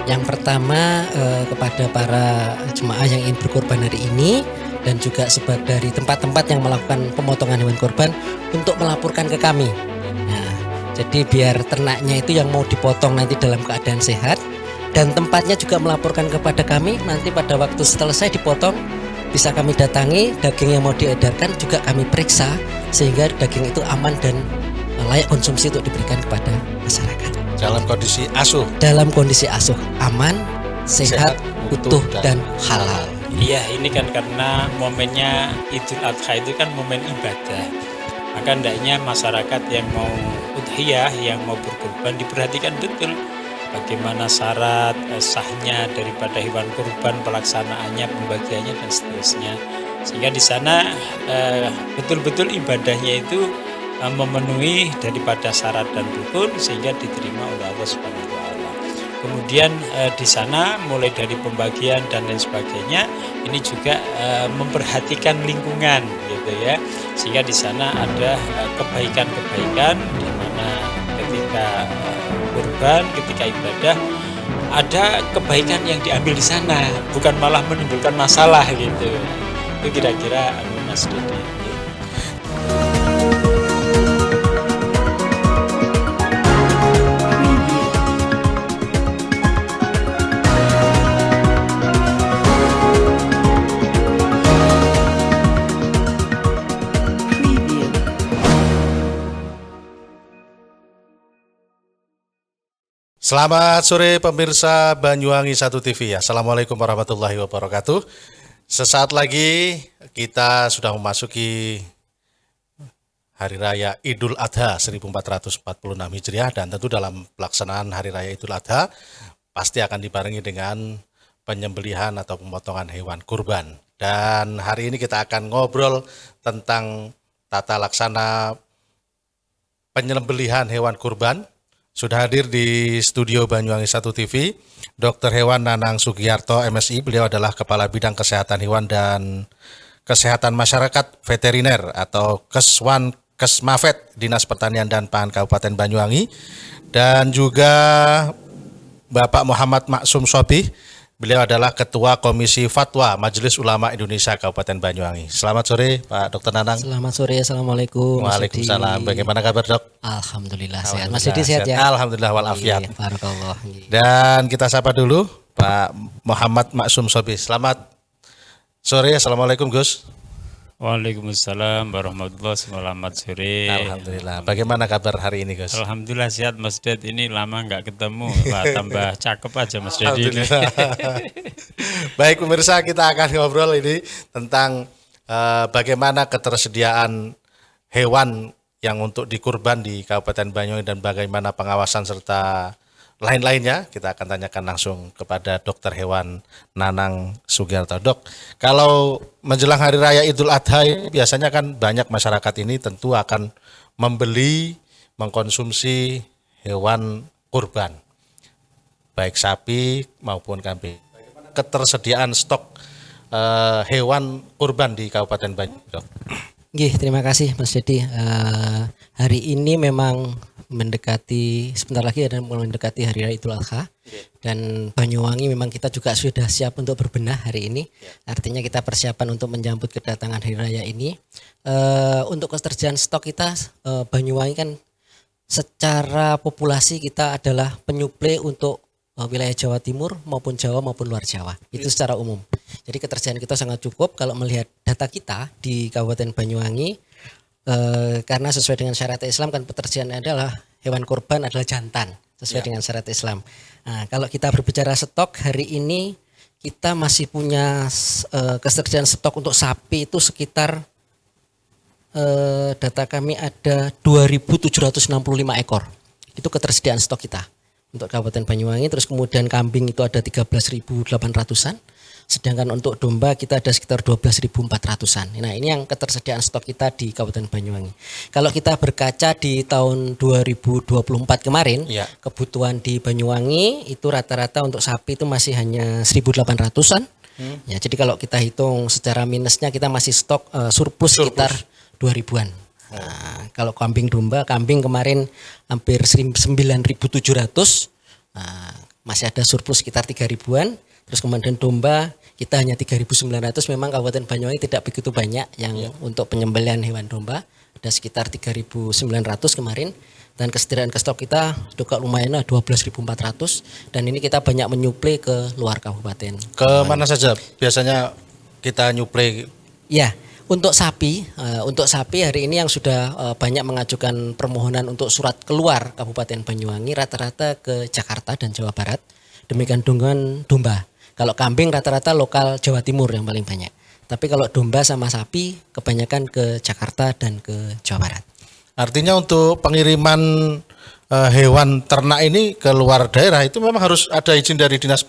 Yang pertama kepada para jemaah yang ingin berkorban hari ini dan juga dari tempat-tempat yang melakukan pemotongan hewan korban untuk melaporkan ke kami. Nah, jadi biar ternaknya itu yang mau dipotong nanti dalam keadaan sehat dan tempatnya juga melaporkan kepada kami, nanti pada waktu selesai dipotong bisa kami datangi, daging yang mau diedarkan juga kami periksa sehingga daging itu aman dan layak konsumsi untuk diberikan kepada masyarakat. Dalam kondisi asuh. Dalam kondisi asuh, aman, sehat, utuh dan halal. Iya, ini kan karena momennya Idul Adha itu kan momen ibadah. Maka hendaknya masyarakat yang mau udhiyah, yang mau berkorban diperhatikan betul bagaimana syarat sahnya daripada hewan kurban, pelaksanaannya, pembagiannya dan seterusnya. Sehingga di sana betul-betul ibadahnya itu memenuhi daripada syarat dan rukun sehingga diterima oleh Allah Subhanahu wa taala. Kemudian di sana mulai dari pembagian dan lain sebagainya ini juga memperhatikan lingkungan gitu ya. Sehingga di sana ada kebaikan-kebaikan di mana ketika kurban, ketika ibadah ada kebaikan yang diambil di sana, bukan malah menimbulkan masalah gitu. Itu kira-kira Mas Dodi. Selamat sore pemirsa Banyuwangi 1 TV. Assalamualaikum warahmatullahi wabarakatuh. Sesaat lagi kita sudah memasuki Hari Raya Idul Adha 1446 Hijriah dan tentu dalam pelaksanaan Hari Raya Idul Adha pasti akan dibarengi dengan penyembelihan atau pemotongan hewan kurban. Dan hari ini kita akan ngobrol tentang tata laksana penyembelihan hewan kurban. Sudah hadir di studio Banyuwangi 1 TV, Dr. Hewan Nanang Sugiyarto, MSI. Beliau adalah Kepala Bidang Kesehatan Hewan dan Kesehatan Masyarakat Veteriner atau Kesmafet, Dinas Pertanian dan Pangan Kabupaten Banyuwangi. Dan juga Bapak Muhammad Maksum Sobih, beliau adalah Ketua Komisi Fatwa Majelis Ulama Indonesia Kabupaten Banyuwangi. Selamat sore Pak Dr. Nanang. Selamat sore, Assalamualaikum. Waalaikumsalam. Bagaimana kabar Dok? Alhamdulillah sehat. Mas Didi sehat ya? Alhamdulillah walafiat. Barakallah. Dan kita sapa dulu Pak Muhammad Maksum Sobih. Selamat sore, Assalamualaikum Gus. Waalaikumsalam warahmatullahi wabarakatuh. Selamat sore. Alhamdulillah. Bagaimana kabar hari ini Gus? Alhamdulillah sehat Mas Ded. Ini lama nggak ketemu. Wah, tambah cakep aja Mas Ded ini. Baik pemirsa, kita akan ngobrol ini tentang bagaimana ketersediaan hewan yang untuk dikurban di Kabupaten Banyuwangi dan bagaimana pengawasan serta lain-lainnya. Kita akan tanyakan langsung kepada Dokter Hewan Nanang Sugiyarto. Dok, kalau menjelang Hari Raya Idul Adha biasanya kan banyak masyarakat ini tentu akan membeli, mengkonsumsi hewan kurban, baik sapi maupun kambing. Ketersediaan stok hewan kurban di Kabupaten Banyuwangi, Dok. Terima kasih Mas Dedi. Hari ini memang sebentar lagi ada mendekati Hari Raya Idul Adha dan Banyuwangi memang kita juga sudah siap untuk berbenah hari ini. Artinya kita persiapan untuk menyambut kedatangan Hari Raya ini. Untuk ketersediaan stok kita, Banyuwangi kan secara populasi kita adalah penyuplai untuk wilayah Jawa Timur maupun Jawa maupun luar Jawa. Itu secara umum. Jadi ketersediaan kita sangat cukup kalau melihat data kita di Kabupaten Banyuwangi. Karena sesuai dengan syariat Islam kan ketersediaan adalah hewan kurban adalah jantan sesuai dengan syariat Islam. Nah, kalau kita berbicara stok hari ini kita masih punya ketersediaan stok untuk sapi itu sekitar data kami ada 2.765 ekor. Itu ketersediaan stok kita untuk Kabupaten Banyuwangi. Terus kemudian kambing itu ada 13.800-an. Sedangkan untuk domba kita ada sekitar 12.400-an. Nah, ini yang ketersediaan stok kita di Kabupaten Banyuwangi. Kalau kita berkaca di tahun 2024 kemarin, kebutuhan di Banyuwangi itu rata-rata untuk sapi itu masih hanya 1.800-an. Ya, jadi kalau kita hitung secara minusnya kita masih stok surplus sekitar 2.000-an. Nah, kalau kambing domba, kambing kemarin hampir 9.700. Nah, masih ada surplus sekitar 3.000-an. Terus kemudian domba kita hanya 3.900. Memang Kabupaten Banyuwangi tidak begitu banyak yang untuk penyembelihan hewan domba. Ada sekitar 3.900 kemarin. Dan kesediaan stok kita juga lumayan 12.400. Dan ini kita banyak menyuplai ke luar kabupaten. Ke mana saja biasanya kita nyuplai? Ya, untuk sapi hari ini yang sudah banyak mengajukan permohonan untuk surat keluar Kabupaten Banyuwangi rata-rata ke Jakarta dan Jawa Barat. Demikian dengan domba. Kalau kambing rata-rata lokal Jawa Timur yang paling banyak. Tapi kalau domba sama sapi kebanyakan ke Jakarta dan ke Jawa Barat. Artinya untuk pengiriman hewan ternak ini ke luar daerah itu memang harus ada izin dari Dinas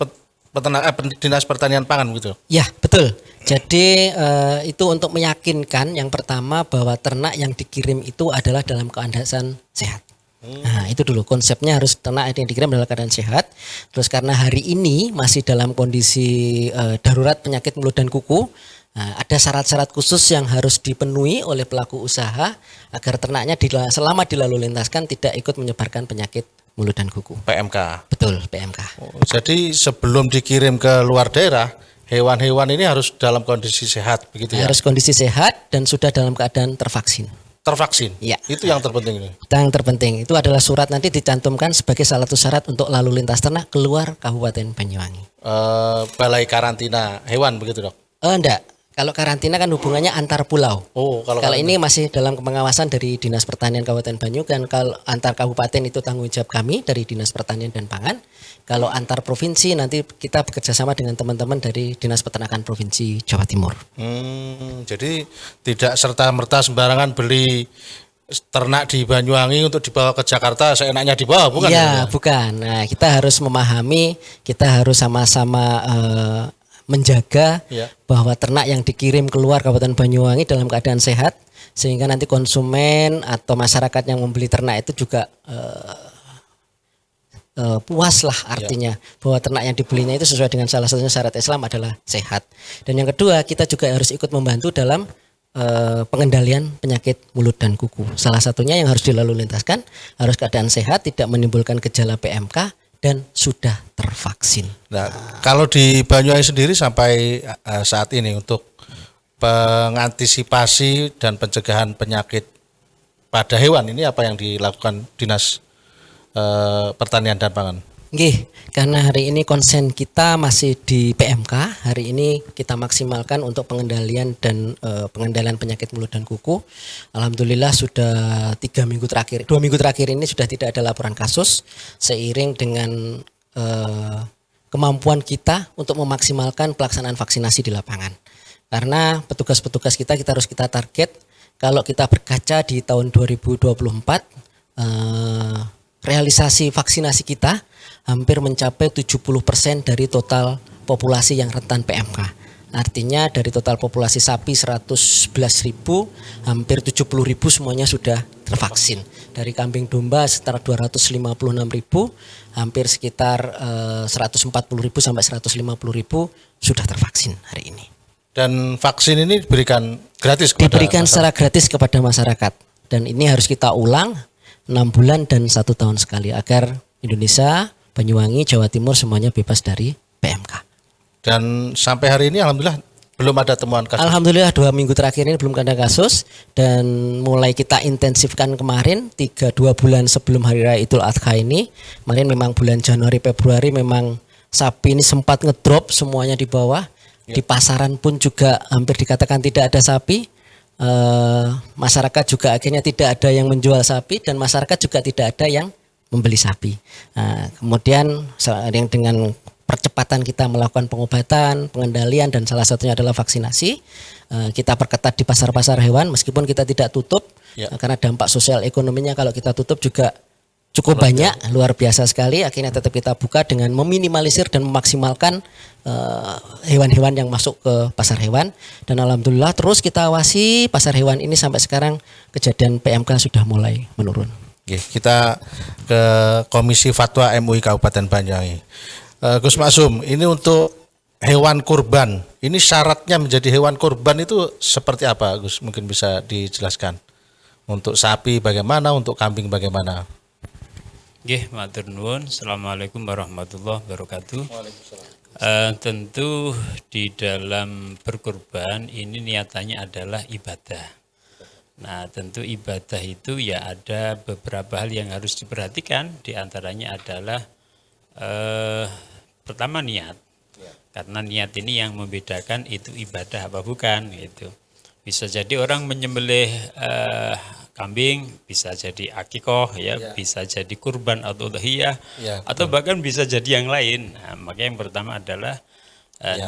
Pertanian Pangan gitu. Ya, betul. Jadi itu untuk meyakinkan yang pertama bahwa ternak yang dikirim itu adalah dalam keadaan sehat. Nah, itu dulu konsepnya, harus ternak yang dikirim dalam keadaan sehat. Terus karena hari ini masih dalam kondisi darurat penyakit mulut dan kuku, ada syarat-syarat khusus yang harus dipenuhi oleh pelaku usaha agar ternaknya selama dilalu lintaskan tidak ikut menyebarkan penyakit mulut dan kuku. PMK. Betul, PMK. Jadi sebelum dikirim ke luar daerah, hewan-hewan ini harus dalam kondisi sehat, begitu ya? Harus kondisi sehat dan sudah dalam keadaan tervaksin. Tervaksin? Ya. Itu yang terpenting ini? Yang terpenting itu adalah surat nanti dicantumkan sebagai salah satu syarat untuk lalu lintas ternak keluar Kabupaten Banyuwangi. Balai karantina hewan begitu dok? Enggak. Kalau karantina kan hubungannya antar pulau. Oh, kalau ini masih dalam pengawasan dari Dinas Pertanian Kabupaten Banyu, dan kalau antar kabupaten itu tanggung jawab kami dari Dinas Pertanian dan Pangan. Kalau antar provinsi nanti kita bekerjasama dengan teman-teman dari Dinas Peternakan Provinsi Jawa Timur. Jadi tidak serta-merta sembarangan beli ternak di Banyuwangi untuk dibawa ke Jakarta seenaknya dibawa, bukan? Iya, bukan. Nah, kita harus memahami, kita harus sama-sama menjaga bahwa ternak yang dikirim keluar Kabupaten Banyuwangi dalam keadaan sehat, sehingga nanti konsumen atau masyarakat yang membeli ternak itu juga puas lah artinya bahwa ternak yang dibelinya itu sesuai dengan salah satunya syarat Islam adalah sehat. Dan yang kedua, kita juga harus ikut membantu dalam pengendalian penyakit mulut dan kuku. Salah satunya yang harus dilalu lintaskan harus keadaan sehat, tidak menimbulkan gejala PMK dan sudah tervaksin. Nah, kalau di Banyuwangi sendiri sampai saat ini untuk pengantisipasi dan pencegahan penyakit pada hewan ini apa yang dilakukan Dinas Pertanian dan Pangan? Nggih, karena hari ini konsen kita masih di PMK, hari ini kita maksimalkan untuk pengendalian dan pengendalian penyakit mulut dan kuku. Alhamdulillah sudah 2 minggu terakhir ini sudah tidak ada laporan kasus, seiring dengan kemampuan kita untuk memaksimalkan pelaksanaan vaksinasi di lapangan. Karena petugas-petugas kita harus kita target, kalau kita berkaca di tahun 2024 realisasi vaksinasi kita hampir mencapai 70% dari total populasi yang rentan PMK. Artinya dari total populasi sapi 111.000, hampir 70.000 semuanya sudah tervaksin. Dari kambing domba sekitar 256.000, hampir sekitar 140.000 sampai 150.000 sudah tervaksin hari ini. Dan vaksin ini diberikan gratis secara gratis kepada masyarakat. Dan ini harus kita ulang 6 bulan dan 1 tahun sekali agar Indonesia, Banyuwangi, Jawa Timur semuanya bebas dari PMK. Dan sampai hari ini alhamdulillah belum ada temuan kasus. Alhamdulillah 2 minggu terakhir ini belum ada kasus, dan mulai kita intensifkan kemarin 2 bulan sebelum Hari Raya Idul Adha ini. Kemarin memang bulan Januari Februari memang sapi ini sempat ngedrop semuanya di bawah. Di pasaran pun juga hampir dikatakan tidak ada sapi. Masyarakat juga akhirnya tidak ada yang menjual sapi, dan masyarakat juga tidak ada yang membeli sapi. Kemudian dengan percepatan kita melakukan pengobatan, pengendalian, dan salah satunya adalah vaksinasi, kita perketat di pasar-pasar hewan meskipun kita tidak tutup, karena dampak sosial ekonominya kalau kita tutup juga cukup banyak, luar biasa sekali. Akhirnya tetap kita buka dengan meminimalisir dan memaksimalkan hewan-hewan yang masuk ke pasar hewan. Dan alhamdulillah terus kita awasi pasar hewan ini sampai sekarang kejadian PMK sudah mulai menurun. Oke, kita ke Komisi Fatwa MUI Kabupaten Banyuwangi. Gus Maksum, ini untuk hewan kurban, ini syaratnya menjadi hewan kurban itu seperti apa, Gus? Mungkin bisa dijelaskan. Untuk sapi bagaimana, untuk kambing bagaimana? Nggih, matur nuwun. Assalamualaikum warahmatullahi wabarakatuh. Tentu di dalam berkurban ini niatannya adalah ibadah. Nah, tentu ibadah itu ya ada beberapa hal yang harus diperhatikan. Di antaranya adalah pertama niat. Karena niat ini yang membedakan itu ibadah apa bukan gitu. Bisa jadi orang menyembelih kambing, bisa jadi akikoh ya, bisa jadi kurban atau udhiyah, atau bahkan bisa jadi yang lain. Nah, maka yang pertama adalah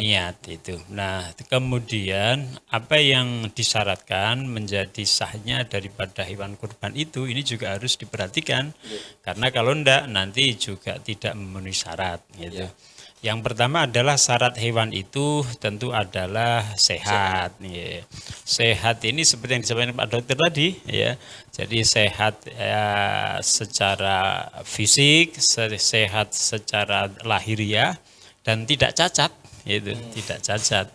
niat itu. Nah, kemudian apa yang disyaratkan menjadi sahnya daripada hewan kurban itu, ini juga harus diperhatikan. Karena kalau enggak nanti juga tidak memenuhi syarat gitu. Yang pertama adalah syarat hewan itu tentu adalah sehat. Ya. Sehat ini seperti yang disampaikan Pak Dokter tadi, ya. Jadi sehat ya, secara fisik, sehat secara lahiriah, dan tidak cacat, gitu. Tidak cacat.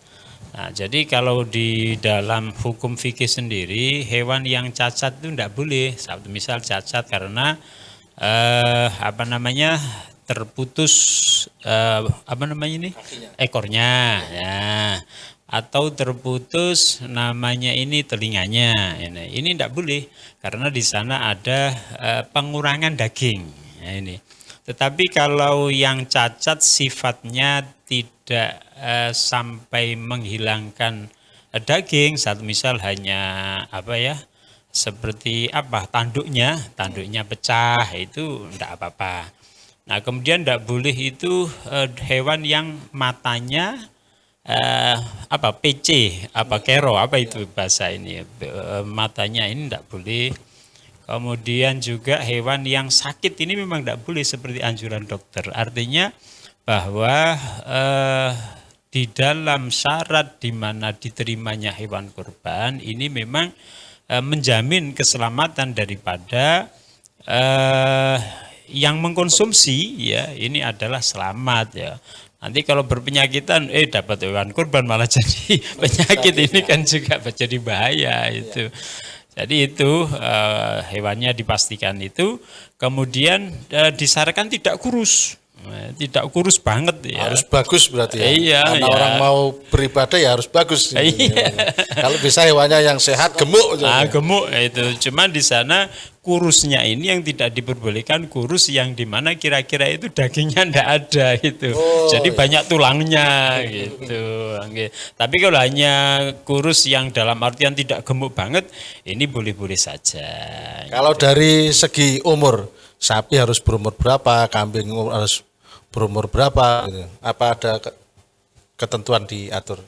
Nah, jadi kalau di dalam hukum fikih sendiri, hewan yang cacat itu tidak boleh. Misal cacat karena terputus ekornya ya, atau terputus namanya ini telinganya, ini tidak boleh karena di sana ada pengurangan daging ya, ini. Tetapi kalau yang cacat sifatnya tidak sampai menghilangkan daging, satu misal hanya seperti tanduknya pecah, itu tidak apa-apa. Nah, kemudian tidak boleh itu hewan yang matanya PC, kero, itu bahasa ini, matanya ini tidak boleh. Kemudian juga hewan yang sakit ini memang tidak boleh seperti anjuran dokter. Artinya bahwa di dalam syarat di mana diterimanya hewan kurban ini memang menjamin keselamatan daripada yang mengkonsumsi ya, ini adalah selamat ya. Nanti kalau berpenyakitan dapat hewan kurban malah jadi penyakit, ini kan juga jadi bahaya itu. Jadi itu hewannya dipastikan itu, kemudian disyaratkan tidak kurus. Tidak kurus banget ya. Harus bagus berarti ya. Iya, karena ya. orang mau beribadah ya harus bagus. Iya. Kalau bisa hewannya yang sehat, gemuk. Gemuk itu. Cuman di sana kurusnya ini yang tidak diperbolehkan kurus yang dimana kira-kira itu dagingnya ndak ada gitu. Jadi banyak tulangnya gitu. Tapi kalau hanya kurus yang dalam artian tidak gemuk banget, ini boleh-boleh saja. Kalau dari segi umur, sapi harus berumur berapa, kambing harus berumur berapa, gitu. Apa ada ketentuan diatur?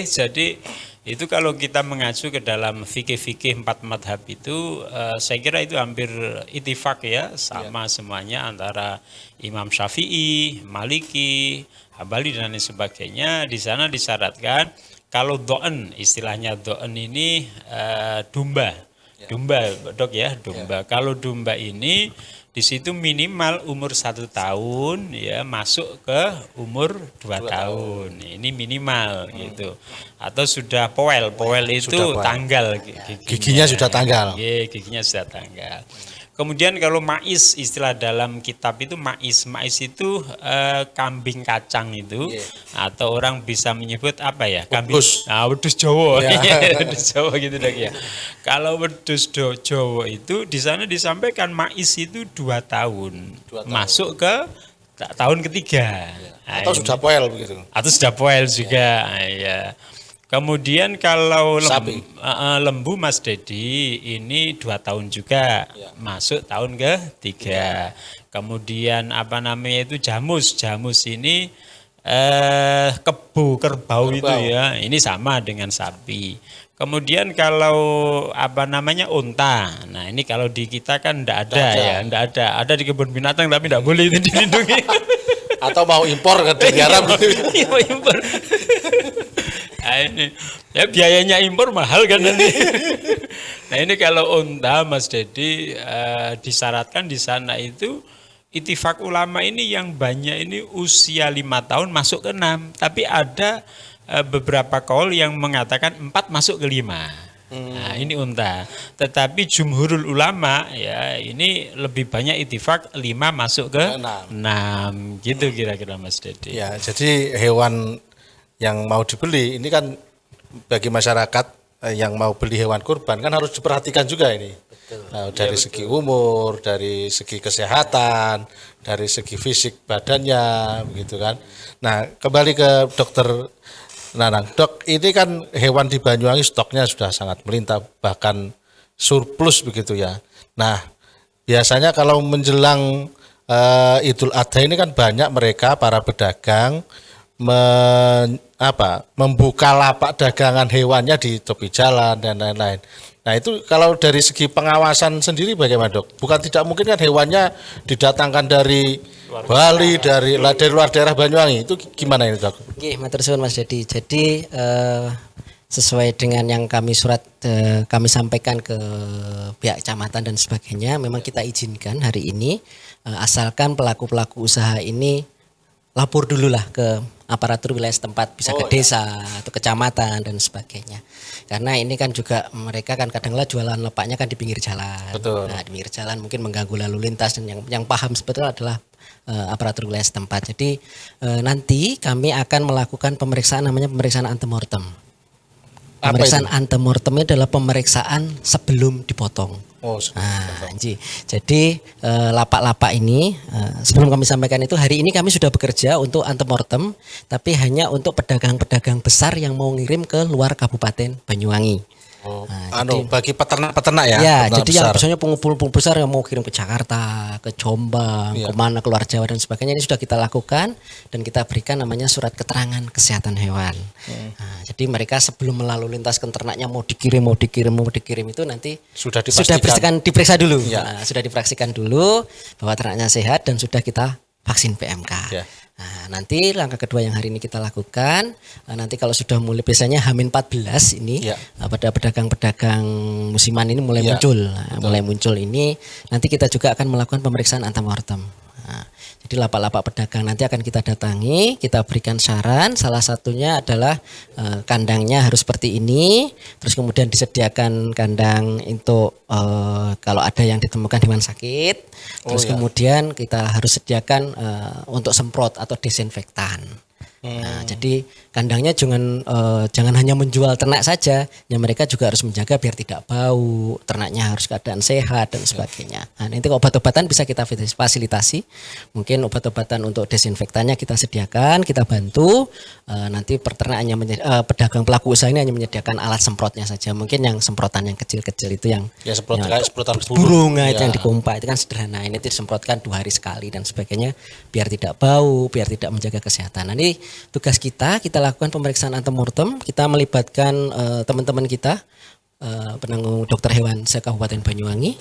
Jadi itu kalau kita mengacu ke dalam fikih-fikih 4 madhab itu, saya kira itu hampir ittifaq ya, sama semuanya antara Imam Syafi'i, Maliki, Hambali dan lain sebagainya. Di sana disyaratkan kalau do'en, istilahnya do'en ini domba, dok ya, domba. Kalau domba ini di situ minimal umur 1 tahun ya, masuk ke umur 2 tahun. Ini minimal gitu. Atau sudah poel itu sudah tanggal giginya sudah tanggal. Giginya sudah tanggal. Kemudian kalau mais, istilah dalam kitab itu mais itu kambing kacang itu, atau orang bisa menyebut kambing wedhus Jawa. Wedhus Jawa gitu dok ya. Kalau wedhus Jawa itu di sana disampaikan mais itu 2 tahun. Masuk ke tahun ketiga. Atau sudah poel begitu. Atau sudah poel juga. Ya. Kemudian kalau lembu Mas Dedi ini 2 tahun juga, masuk tahun ke-3. Kemudian itu jamus ini kerbau itu ya, ini sama dengan sapi. Kemudian kalau unta, nah ini kalau di kita kan enggak ada. Ada di kebun binatang tapi enggak boleh itu dilindungi. Atau mau impor ke Arab gitu. Mau impor. Nah, ini ya biayanya impor mahal kan nanti. Nah ini kalau unta Mas Dedi disyaratkan di sana itu ittifaq ulama ini yang banyak ini usia 5 tahun masuk ke 6, tapi ada beberapa kaul yang mengatakan 4 masuk ke 5. Nah, ini unta. Tetapi jumhurul ulama ya ini lebih banyak ittifaq 5 masuk ke 6. Gitu kira-kira Mas Dedi. Ya, jadi hewan yang mau dibeli ini kan bagi masyarakat yang mau beli hewan kurban kan harus diperhatikan juga ini. Nah, dari segi umur, dari segi kesehatan, dari segi fisik badannya, begitu kan. Nah, kembali ke Dokter Nanang, Dok, ini kan hewan di Banyuwangi stoknya sudah sangat melimpah, bahkan surplus begitu ya. Nah, biasanya kalau menjelang Idul Adha ini kan banyak mereka para pedagang membuka lapak dagangan hewannya di tepi jalan dan lain-lain. Nah, itu kalau dari segi pengawasan sendiri bagaimana, Dok? Bukan tidak mungkin kan hewannya didatangkan dari Bali, dari luar daerah Banyuwangi. Itu gimana ini, Dok? Nggih, matur suwun Mas Dedi. Jadi sesuai dengan yang kami kami sampaikan ke pihak kecamatan dan sebagainya, memang kita izinkan hari ini asalkan pelaku-pelaku usaha ini lapor dulu lah ke aparatur wilayah setempat, bisa ke desa atau kecamatan dan sebagainya. Karena ini kan juga mereka kan kadang-kadang jualan lepaknya kan di pinggir jalan. Betul. Nah, di pinggir jalan mungkin mengganggu lalu lintas dan yang paham sebetulnya adalah aparatur wilayah setempat. Jadi nanti kami akan melakukan pemeriksaan namanya pemeriksaan antemortem. Pemeriksaan antemortem adalah pemeriksaan sebelum dipotong. Jadi lapak-lapak ini sebelum kami sampaikan itu hari ini kami sudah bekerja untuk antemortem, tapi hanya untuk pedagang-pedagang besar yang mau ngirim ke luar Kabupaten Banyuwangi. Bagi peternak-peternak ya. Ya, peternak jadi besar. yang biasanya pengumpul besar yang mau kirim ke Jakarta, ke Jombang, kemana keluar Jawa dan sebagainya ini sudah kita lakukan dan kita berikan namanya surat keterangan kesehatan hewan. Nah, jadi mereka sebelum melalui lintas ke ternaknya mau dikirim itu nanti sudah diperiksa dulu. Ya. Nah, sudah diperiksakan dulu bahwa ternaknya sehat dan sudah kita vaksin PMK. Ya. Nah, nanti langkah kedua yang hari ini kita lakukan, nanti kalau sudah mulai biasanya H-14 ini pada pedagang-pedagang musiman ini mulai muncul. Mulai muncul ini nanti kita juga akan melakukan pemeriksaan antemortem. Nah, jadi lapak-lapak pedagang nanti akan kita datangi, kita berikan saran, salah satunya adalah kandangnya harus seperti ini, terus kemudian disediakan kandang untuk kalau ada yang ditemukan hewan sakit, terus kemudian kita harus sediakan untuk semprot atau desinfektan. Nah, jadi kandangnya jangan hanya menjual ternak saja, ya mereka juga harus menjaga biar tidak bau, ternaknya harus keadaan sehat dan sebagainya. Nah, nanti obat-obatan bisa kita fasilitasi, mungkin obat-obatan untuk desinfektannya kita sediakan, kita bantu. Nanti peternakannya pedagang pelaku usaha ini hanya menyediakan alat semprotnya saja, mungkin yang semprotan yang kecil-kecil itu yang semprotan burung itu yang dipompa itu kan sederhana, ini disemprotkan 2 hari sekali dan sebagainya biar tidak bau, biar tidak menjaga kesehatan. Nanti tugas kita lakukan pemeriksaan antemortem, kita melibatkan teman-teman kita penanggung dokter hewan se-Kabupaten Banyuwangi.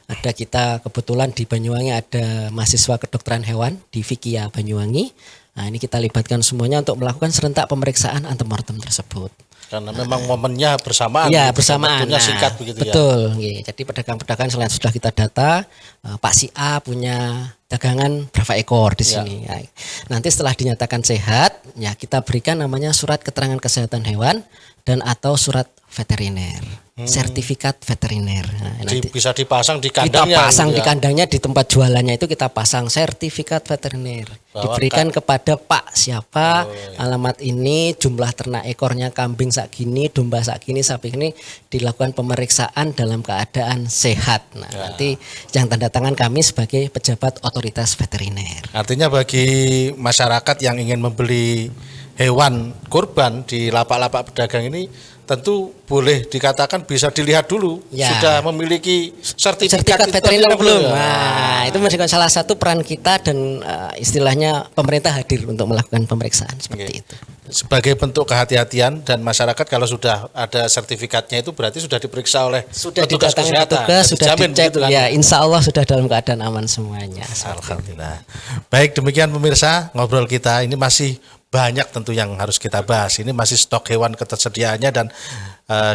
Ada kita kebetulan di Banyuwangi ada mahasiswa kedokteran hewan di Vikia Banyuwangi. Nah, ini kita libatkan semuanya untuk melakukan serentak pemeriksaan antemortem tersebut. Karena memang momennya bersamaan. Iya, bersamaan. Waktunya singkat begitu betul, ya. Jadi pedagang-pedagang selain sudah kita data, Pak Si A punya dagangan berapa ekor di sini. Ya. Nanti setelah dinyatakan sehat, ya kita berikan namanya surat keterangan kesehatan hewan dan atau surat veteriner, sertifikat veteriner. Nah, nanti bisa dipasang di kita kandangnya. pasang di kandangnya, di tempat jualannya itu kita pasang sertifikat veteriner. Diberikan kepada Pak siapa, alamat ini, jumlah ternak ekornya kambing segini, domba segini, sapi ini, dilakukan pemeriksaan dalam keadaan sehat. Nah, nanti yang tanda tangan kami sebagai pejabat otoritas veteriner. Artinya bagi masyarakat yang ingin membeli hewan kurban di lapak-lapak pedagang ini tentu boleh dikatakan bisa dilihat dulu sudah memiliki sertifikat veteriner belum. Nah, itu menjadi salah satu peran kita dan istilahnya pemerintah hadir untuk melakukan pemeriksaan seperti itu. Sebagai bentuk kehati-hatian dan masyarakat kalau sudah ada sertifikatnya itu berarti sudah diperiksa oleh petugas kesehatan, sudah dicek ya, insya Allah sudah dalam keadaan aman semuanya. Alhamdulillah. Baik, demikian pemirsa ngobrol kita ini masih banyak tentu yang harus kita bahas. Ini masih stok hewan ketersediaannya dan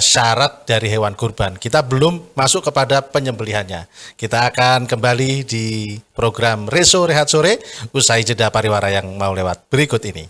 syarat dari hewan kurban. Kita belum masuk kepada penyembelihannya. Kita akan kembali di program Reso Rehat Sore usai jeda pariwara yang mau lewat berikut ini.